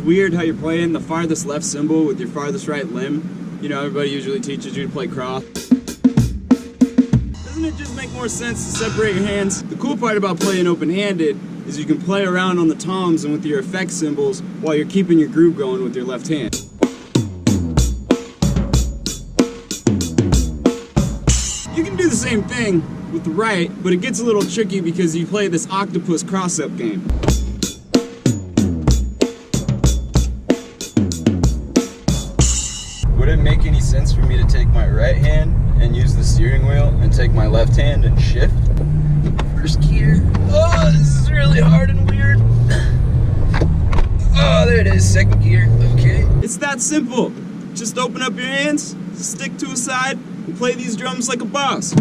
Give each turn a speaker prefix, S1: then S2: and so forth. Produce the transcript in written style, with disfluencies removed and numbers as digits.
S1: weird how you're playing the farthest left cymbal with your farthest right limb. You know, everybody usually teaches you to play cross. Doesn't it just make more sense to separate your hands? The cool part about playing open-handed is you can play around on the toms and with your effect cymbals while you're keeping your groove going with your left hand. You can do the same thing with the right, but it gets a little tricky because you play this octopus cross-up game. Would it make any sense for me to take my right hand and use the steering wheel and take my left hand and shift? First gear. Oh, this is really hard and weird. Oh, there it is, second gear. Okay. It's that simple. Just open up your hands, stick to a side, and play these drums like a boss.